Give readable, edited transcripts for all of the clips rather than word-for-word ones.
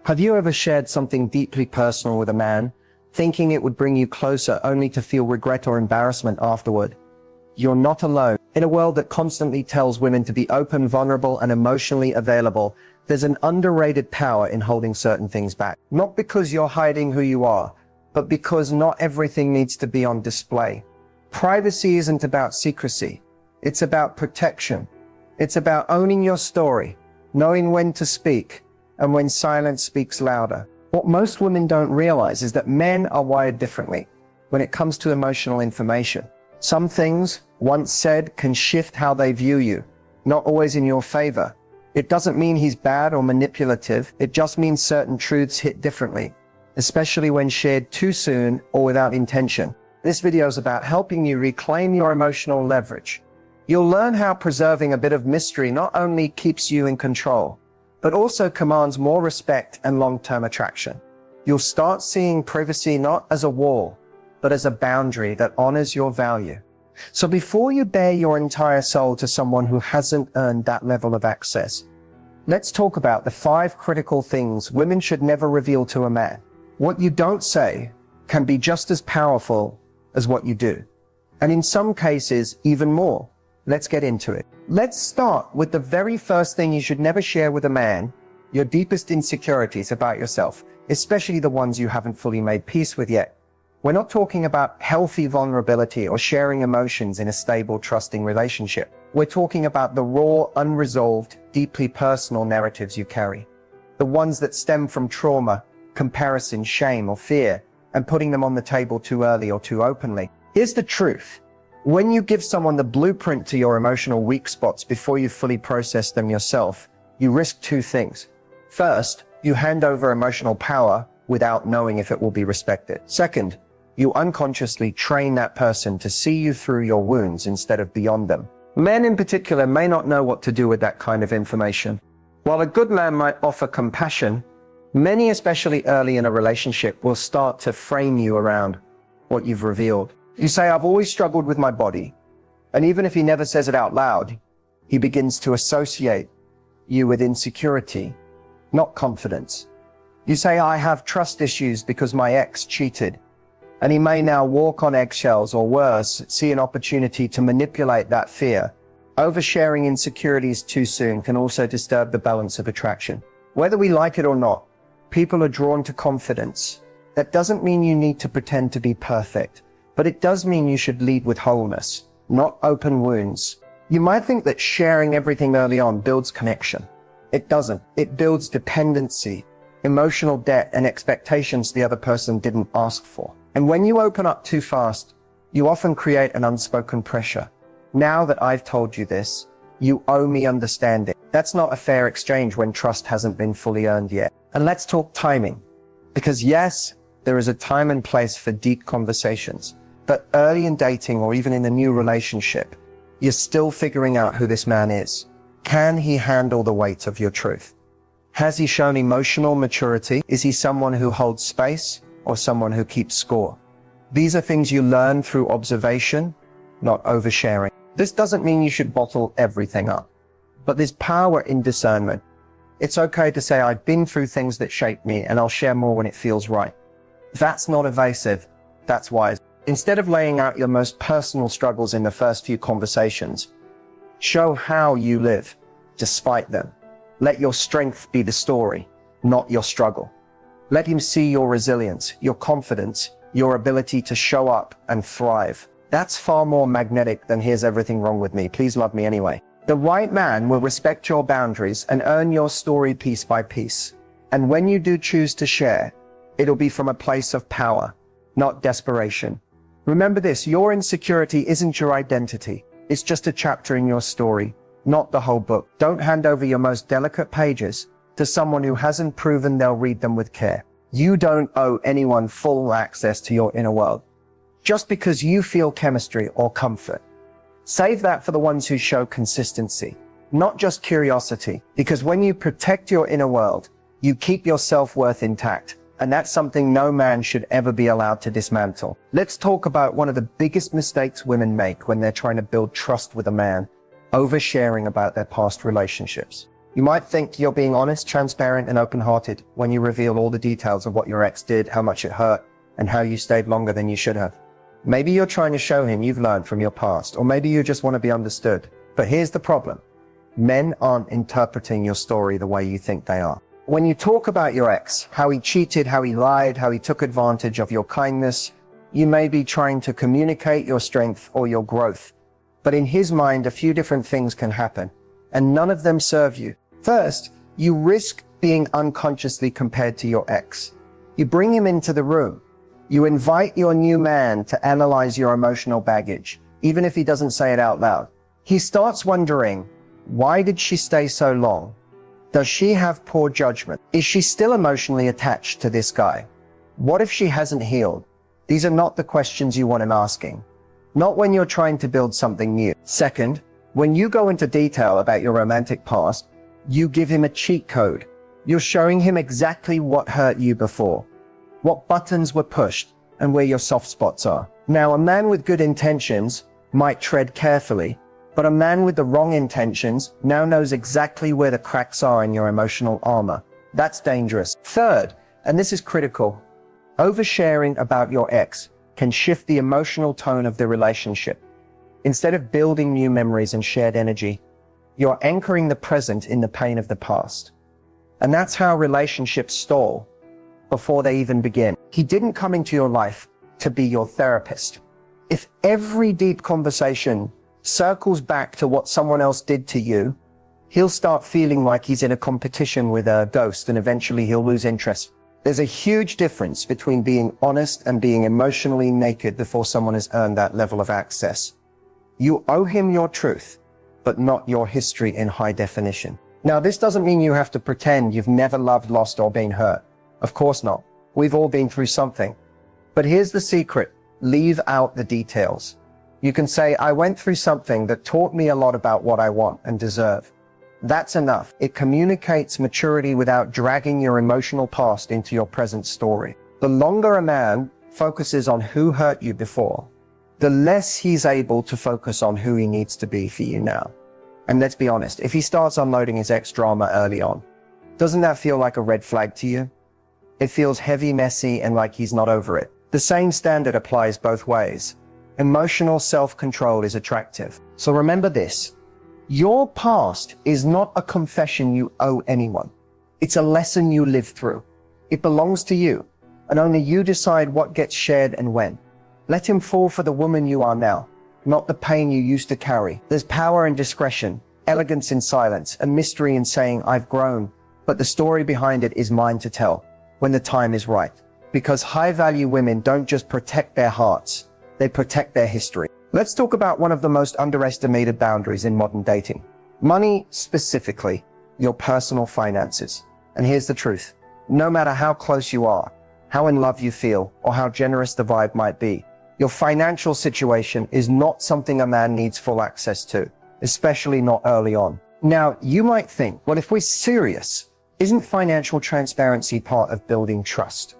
Have you ever shared something deeply personal with a man, thinking it would bring you closer only to feel regret or embarrassment afterward? You're not alone. In a world that constantly tells women to be open, vulnerable, and emotionally available, there's an underrated power in holding certain things back. Not because you're hiding who you are, but because not everything needs to be on display. Privacy isn't about secrecy. It's about protection. It's about owning your story, knowing when to speak, and when silence speaks louder. What most women don't realize is that men are wired differently when it comes to emotional information. Some things, once said, can shift how they view you, not always in your favor. It doesn't mean he's bad or manipulative, it just means certain truths hit differently, especially when shared too soon or without intention. This video is about helping you reclaim your emotional leverage. You'll learn how preserving a bit of mystery not only keeps you in control, but also commands more respect and long-term attraction. You'll start seeing privacy not as a wall, but as a boundary that honors your value. So before you bare your entire soul to someone who hasn't earned that level of access, let's talk about the 5 critical things women should never reveal to a man. What you don't say can be just as powerful as what you do, and in some cases, even more. Let's get into it. Let's start with the very first thing you should never share with a man: your deepest insecurities about yourself, especially the ones you haven't fully made peace with yet. We're not talking about healthy vulnerability or sharing emotions in a stable, trusting relationship. We're talking about the raw, unresolved, deeply personal narratives you carry. The ones that stem from trauma, comparison, shame, or fear, and putting them on the table too early or too openly. Here's the truth. When you give someone the blueprint to your emotional weak spots before you fully process them yourself, you risk 2 things. First, you hand over emotional power without knowing if it will be respected. Second, you unconsciously train that person to see you through your wounds instead of beyond them. Men in particular may not know what to do with that kind of information. While a good man might offer compassion, many, especially early in a relationship, will start to frame you around what you've revealed. You say, "I've always struggled with my body." And even if he never says it out loud, he begins to associate you with insecurity, not confidence. You say, "I have trust issues because my ex cheated." And he may now walk on eggshells, or worse, see an opportunity to manipulate that fear. Oversharing insecurities too soon can also disturb the balance of attraction. Whether we like it or not, people are drawn to confidence. That doesn't mean you need to pretend to be perfect, but it does mean you should lead with wholeness, not open wounds. You might think that sharing everything early on builds connection. It doesn't. It builds dependency, emotional debt, and expectations the other person didn't ask for. And when you open up too fast, you often create an unspoken pressure. Now that I've told you this, you owe me understanding. That's not a fair exchange when trust hasn't been fully earned yet. And let's talk timing. Because yes, there is a time and place for deep conversations. But early in dating, or even in a new relationship, you're still figuring out who this man is. Can he handle the weight of your truth? Has he shown emotional maturity? Is he someone who holds space, or someone who keeps score? These are things you learn through observation, not oversharing. This doesn't mean you should bottle everything up, but there's power in discernment. It's okay to say, "I've been through things that shaped me, and I'll share more when it feels right." That's not evasive, that's wise. Instead of laying out your most personal struggles in the first few conversations, show how you live despite them. Let your strength be the story, not your struggle. Let him see your resilience, your confidence, your ability to show up and thrive. That's far more magnetic than "here's everything wrong with me, please love me anyway." The right man will respect your boundaries and earn your story piece by piece. And when you do choose to share, it'll be from a place of power, not desperation. Remember this, your insecurity isn't your identity. It's just a chapter in your story, not the whole book. Don't hand over your most delicate pages to someone who hasn't proven they'll read them with care. You don't owe anyone full access to your inner world, just because you feel chemistry or comfort. Save that for the ones who show consistency, not just curiosity, because when you protect your inner world, you keep your self-worth intact, and that's something no man should ever be allowed to dismantle. Let's talk about one of the biggest mistakes women make when they're trying to build trust with a man: oversharing about their past relationships. You might think you're being honest, transparent, and open-hearted when you reveal all the details of what your ex did, how much it hurt, and how you stayed longer than you should have. Maybe you're trying to show him you've learned from your past, or maybe you just want to be understood. But here's the problem. Men aren't interpreting your story the way you think they are. When you talk about your ex, how he cheated, how he lied, how he took advantage of your kindness, you may be trying to communicate your strength or your growth. But in his mind, a few different things can happen, and none of them serve you. First, you risk being unconsciously compared to your ex. You bring him into the room. You invite your new man to analyze your emotional baggage, even if he doesn't say it out loud. He starts wondering, why did she stay so long? Does she have poor judgment? Is she still emotionally attached to this guy? What if she hasn't healed? These are not the questions you want him asking. Not when you're trying to build something new. Second, when you go into detail about your romantic past, you give him a cheat code. You're showing him exactly what hurt you before, what buttons were pushed, and where your soft spots are. Now, a man with good intentions might tread carefully, but a man with the wrong intentions now knows exactly where the cracks are in your emotional armor. That's dangerous. Third, and this is critical, oversharing about your ex can shift the emotional tone of the relationship. Instead of building new memories and shared energy, you're anchoring the present in the pain of the past. And that's how relationships stall before they even begin. He didn't come into your life to be your therapist. If every deep conversation circles back to what someone else did to you, he'll start feeling like he's in a competition with a ghost, and eventually he'll lose interest. There's a huge difference between being honest and being emotionally naked before someone has earned that level of access. You owe him your truth, but not your history in high definition. Now, this doesn't mean you have to pretend you've never loved, lost, or been hurt. Of course not. We've all been through something. But here's the secret. Leave out the details. You can say, I went through something that taught me a lot about what I want and deserve. That's enough. It communicates maturity without dragging your emotional past into your present story. The longer a man focuses on who hurt you before, the less he's able to focus on who he needs to be for you now. And let's be honest, if he starts unloading his ex drama early on, doesn't that feel like a red flag to you? It feels heavy, messy, and like he's not over it. The same standard applies both ways. Emotional self-control is attractive. So remember this. Your past is not a confession you owe anyone. It's a lesson you lived through. It belongs to you, and only you decide what gets shared and when. Let him fall for the woman you are now, not the pain you used to carry. There's power in discretion, elegance in silence, and mystery in saying, I've grown, but the story behind it is mine to tell when the time is right. Because high-value women don't just protect their hearts, they protect their history. Let's talk about one of the most underestimated boundaries in modern dating. Money, specifically, your personal finances. And here's the truth. No matter how close you are, how in love you feel, or how generous the vibe might be, your financial situation is not something a man needs full access to, especially not early on. Now, you might think, well, if we're serious, isn't financial transparency part of building trust?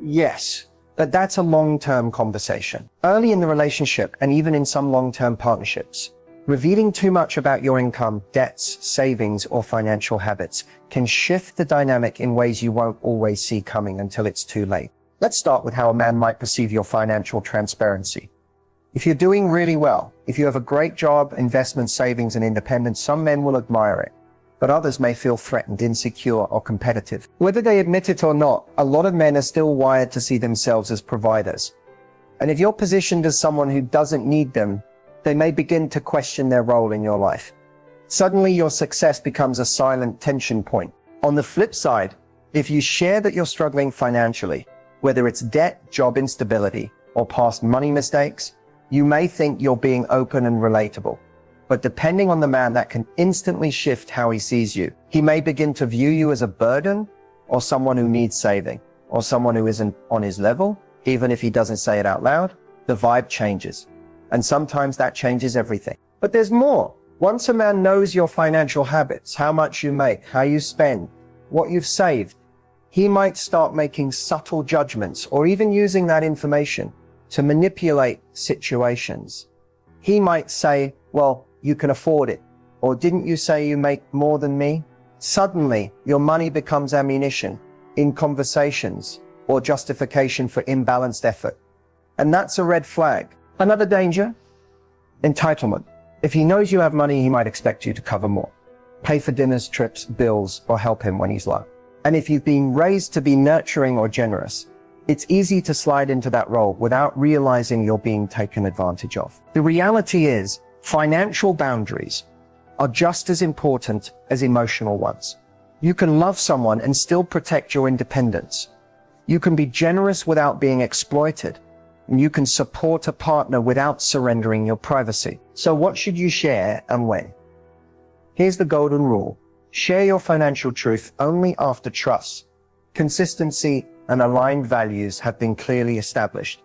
Yes, but that's a long-term conversation. Early in the relationship, and even in some long-term partnerships, revealing too much about your income, debts, savings, or financial habits can shift the dynamic in ways you won't always see coming until it's too late. Let's start with how a man might perceive your financial transparency. If you're doing really well, if you have a great job, investment, savings, and independence, some men will admire it, but others may feel threatened, insecure, or competitive. Whether they admit it or not, a lot of men are still wired to see themselves as providers. And if you're positioned as someone who doesn't need them, they may begin to question their role in your life. Suddenly, your success becomes a silent tension point. On the flip side, if you share that you're struggling financially, whether it's debt, job instability, or past money mistakes, you may think you're being open and relatable. But depending on the man, that can instantly shift how he sees you. He may begin to view you as a burden, or someone who needs saving, or someone who isn't on his level. Even if he doesn't say it out loud, the vibe changes. And sometimes that changes everything. But there's more. Once a man knows your financial habits, how much you make, how you spend, what you've saved, he might start making subtle judgments, or even using that information to manipulate situations. He might say, well, you can afford it. Or didn't you say you make more than me? Suddenly, your money becomes ammunition in conversations or justification for imbalanced effort. And that's a red flag. Another danger? Entitlement. If he knows you have money, he might expect you to cover more, pay for dinners, trips, bills, or help him when he's low. And if you've been raised to be nurturing or generous, it's easy to slide into that role without realizing you're being taken advantage of. The reality is, financial boundaries are just as important as emotional ones. You can love someone and still protect your independence. You can be generous without being exploited. And you can support a partner without surrendering your privacy. So what should you share and when? Here's the golden rule. Share your financial truth only after trust, consistency, and aligned values have been clearly established.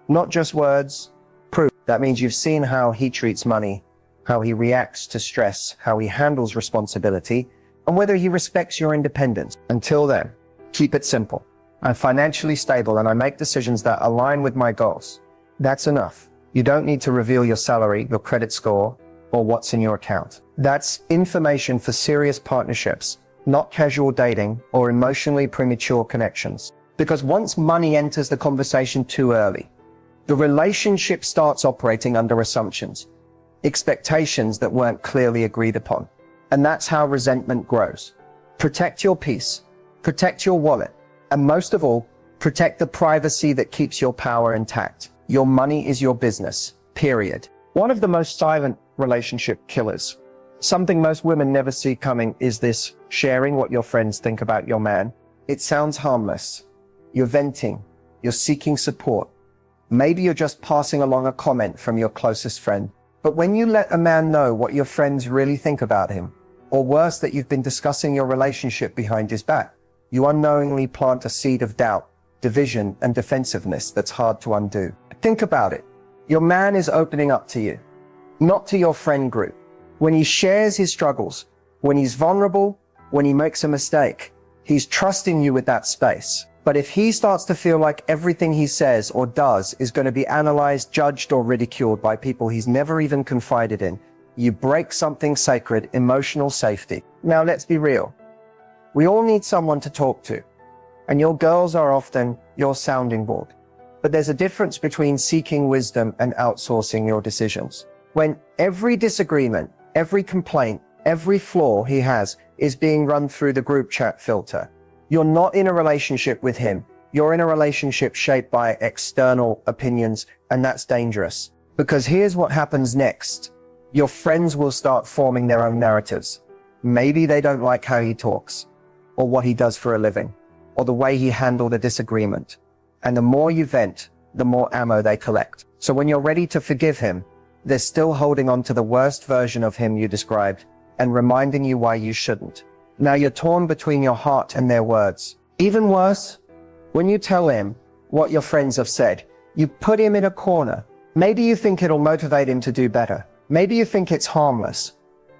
Not just words, proof. That means you've seen how he treats money, how he reacts to stress, how he handles responsibility, and whether he respects your independence. Until then, keep it simple. I'm financially stable and I make decisions that align with my goals. That's enough. You don't need to reveal your salary, your credit score, or what's in your account. That's information for serious partnerships, not casual dating or emotionally premature connections. Because once money enters the conversation too early, the relationship starts operating under assumptions, expectations that weren't clearly agreed upon. And that's how resentment grows. Protect your peace, protect your wallet, and most of all, protect the privacy that keeps your power intact. Your money is your business, period. One of the most silent relationship killers, something most women never see coming, is this sharing what your friends think about your man. It sounds harmless. You're venting, you're seeking support. Maybe you're just passing along a comment from your closest friend. But when you let a man know what your friends really think about him, or worse, that you've been discussing your relationship behind his back, you unknowingly plant a seed of doubt, division, and defensiveness that's hard to undo. Think about it. Your man is opening up to you, not to your friend group. When he shares his struggles, when he's vulnerable, when he makes a mistake, he's trusting you with that space. But if he starts to feel like everything he says or does is going to be analyzed, judged, or ridiculed by people he's never even confided in, you break something sacred, emotional safety. Now let's be real. We all need someone to talk to, and your girls are often your sounding board. But there's a difference between seeking wisdom and outsourcing your decisions. When every disagreement, every complaint, every flaw he has is being run through the group chat filter, you're not in a relationship with him. You're in a relationship shaped by external opinions, and that's dangerous. Because here's what happens next. Your friends will start forming their own narratives. Maybe they don't like how he talks, or what he does for a living, or the way he handled a disagreement. And the more you vent, the more ammo they collect. So when you're ready to forgive him, they're still holding on to the worst version of him you described and reminding you why you shouldn't. Now you're torn between your heart and their words. Even worse, when you tell him what your friends have said, you put him in a corner. Maybe you think it'll motivate him to do better. Maybe you think it's harmless.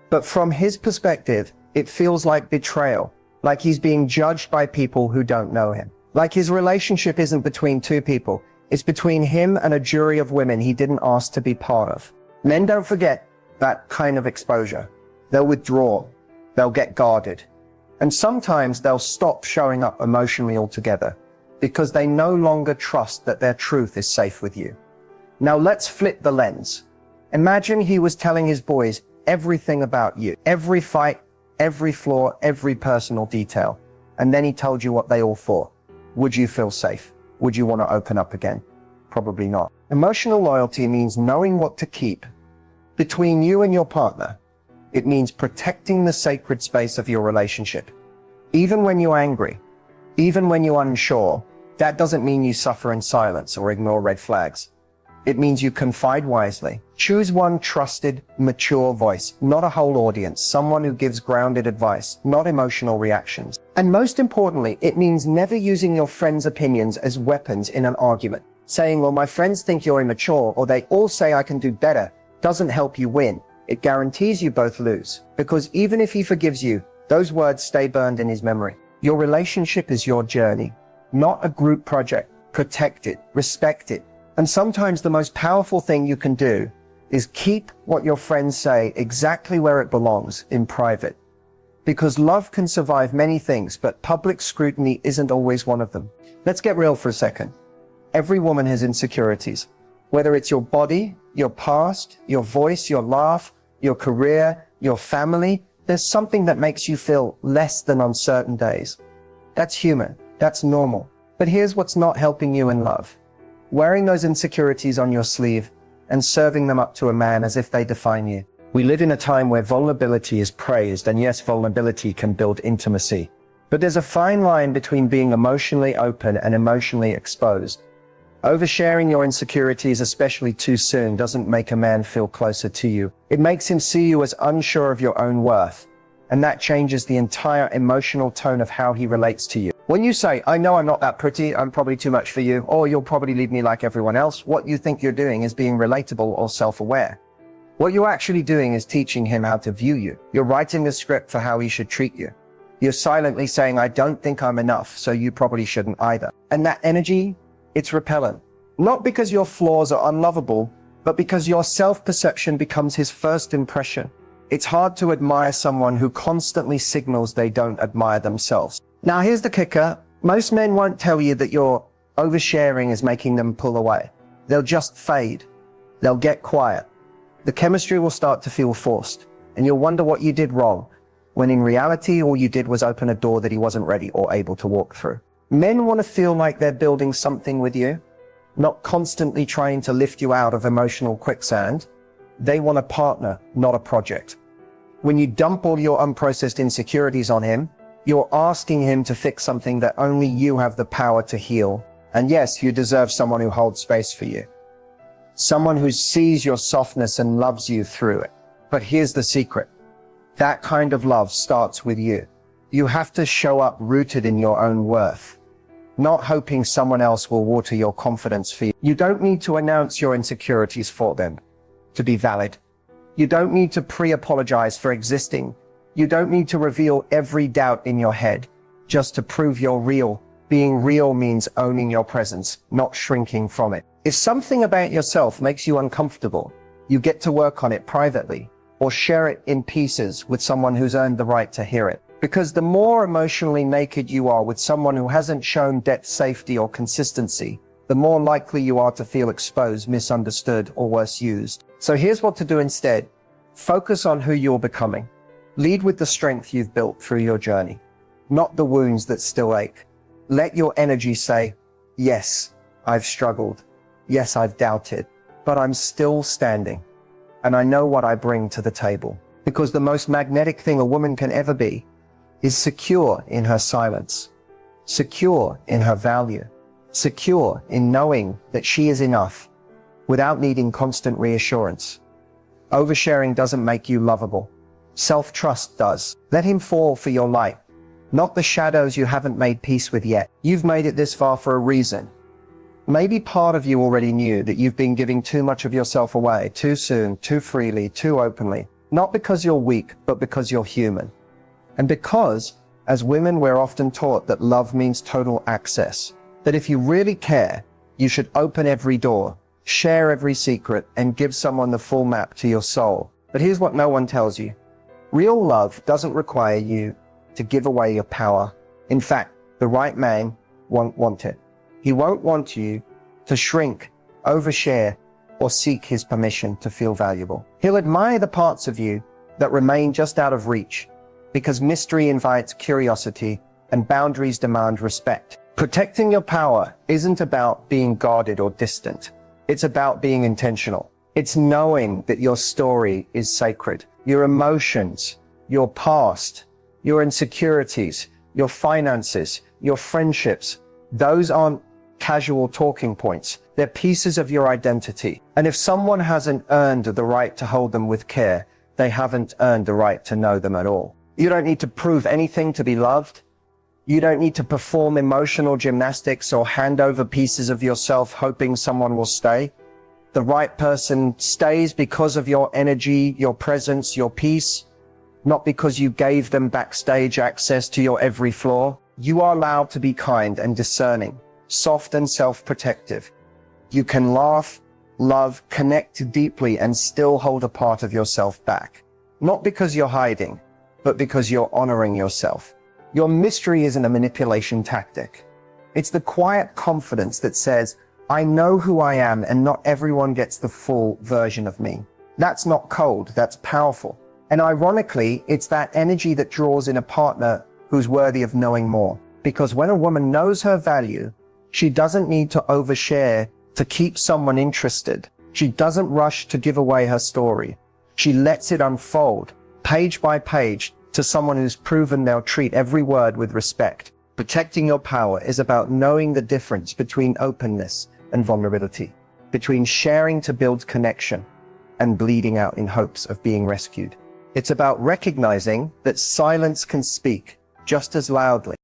But from his perspective, it feels like betrayal. Like he's being judged by people who don't know him. Like his relationship isn't between two people. It's between him and a jury of women he didn't ask to be part of. Men don't forget that kind of exposure. They'll withdraw. They'll get guarded. And sometimes they'll stop showing up emotionally altogether because they no longer trust that their truth is safe with you. Now let's flip the lens. Imagine he was telling his boys everything about you. Every fight, every flaw, every personal detail. And then he told you what they all thought. Would you feel safe? Would you want to open up again? Probably not. Emotional loyalty means knowing what to keep between you and your partner. It means protecting the sacred space of your relationship. Even when you're angry, even when you're unsure, that doesn't mean you suffer in silence or ignore red flags. It means you confide wisely. Choose one trusted, mature voice, not a whole audience, someone who gives grounded advice, not emotional reactions. And most importantly, it means never using your friends' opinions as weapons in an argument. Saying, well, my friends think you're immature, or they all say I can do better, doesn't help you win. It guarantees you both lose. Because even if he forgives you, those words stay burned in his memory. Your relationship is your journey, not a group project. Protect it, respect it. And sometimes the most powerful thing you can do is keep what your friends say exactly where it belongs, in private. Because love can survive many things, but public scrutiny isn't always one of them. Let's get real for a second. Every woman has insecurities. Whether it's your body, your past, your voice, your laugh, your career, your family, there's something that makes you feel less than on certain days. That's human. That's normal. But here's what's not helping you in love. Wearing those insecurities on your sleeve and serving them up to a man as if they define you. We live in a time where vulnerability is praised, and yes, vulnerability can build intimacy. But there's a fine line between being emotionally open and emotionally exposed. Oversharing your insecurities, especially too soon, doesn't make a man feel closer to you. It makes him see you as unsure of your own worth. And that changes the entire emotional tone of how he relates to you. When you say, I know I'm not that pretty, I'm probably too much for you, or you'll probably leave me like everyone else, what you think you're doing is being relatable or self-aware. What you're actually doing is teaching him how to view you. You're writing the script for how he should treat you. You're silently saying, I don't think I'm enough, so you probably shouldn't either. And that energy, it's repellent. Not because your flaws are unlovable, but because your self-perception becomes his first impression. It's hard to admire someone who constantly signals they don't admire themselves. Now here's the kicker. Most men won't tell you that your oversharing is making them pull away. They'll just fade. They'll get quiet. The chemistry will start to feel forced, and you'll wonder what you did wrong, when in reality all you did was open a door that he wasn't ready or able to walk through. Men want to feel like they're building something with you, not constantly trying to lift you out of emotional quicksand. They want a partner, not a project. When you dump all your unprocessed insecurities on him, you're asking him to fix something that only you have the power to heal. And yes, you deserve someone who holds space for you. Someone who sees your softness and loves you through it. But here's the secret. That kind of love starts with you. You have to show up rooted in your own worth, not hoping someone else will water your confidence for you. You don't need to announce your insecurities for them to be valid. You don't need to pre-apologize for existing. You don't need to reveal every doubt in your head just to prove you're real. Being real means owning your presence, not shrinking from it. If something about yourself makes you uncomfortable, you get to work on it privately or share it in pieces with someone who's earned the right to hear it. Because the more emotionally naked you are with someone who hasn't shown depth, safety, or consistency, the more likely you are to feel exposed, misunderstood, or worse, used. So here's what to do instead. Focus on who you're becoming. Lead with the strength you've built through your journey, not the wounds that still ache. Let your energy say, yes, I've struggled. Yes, I've doubted, but I'm still standing. And I know what I bring to the table. Because the most magnetic thing a woman can ever be is secure in her silence, secure in her value, secure in knowing that she is enough without needing constant reassurance. Oversharing doesn't make you lovable. Self-trust does. Let him fall for your light, not the shadows you haven't made peace with yet. You've made it this far for a reason. Maybe part of you already knew that you've been giving too much of yourself away, too soon, too freely, too openly. Not because you're weak, but because you're human. And because, as women, we're often taught that love means total access. That if you really care, you should open every door, share every secret, and give someone the full map to your soul. But here's what no one tells you. Real love doesn't require you to give away your power. In fact, the right man won't want it. He won't want you to shrink, overshare, or seek his permission to feel valuable. He'll admire the parts of you that remain just out of reach, because mystery invites curiosity and boundaries demand respect. Protecting your power isn't about being guarded or distant. It's about being intentional. It's knowing that your story is sacred. Your emotions, your past, your insecurities, your finances, your friendships, those aren't casual talking points. They're pieces of your identity. And if someone hasn't earned the right to hold them with care, they haven't earned the right to know them at all. You don't need to prove anything to be loved. You don't need to perform emotional gymnastics or hand over pieces of yourself hoping someone will stay. The right person stays because of your energy, your presence, your peace, not because you gave them backstage access to your every flaw. You are allowed to be kind and discerning, soft and self-protective. You can laugh, love, connect deeply, and still hold a part of yourself back. Not because you're hiding, but because you're honoring yourself. Your mystery isn't a manipulation tactic. It's the quiet confidence that says, I know who I am and not everyone gets the full version of me. That's not cold, that's powerful. And ironically, it's that energy that draws in a partner who's worthy of knowing more. Because when a woman knows her value, she doesn't need to overshare to keep someone interested. She doesn't rush to give away her story. She lets it unfold, page by page, to someone who's proven they'll treat every word with respect. Protecting your power is about knowing the difference between openness and vulnerability, between sharing to build connection and bleeding out in hopes of being rescued. It's about recognizing that silence can speak just as loudly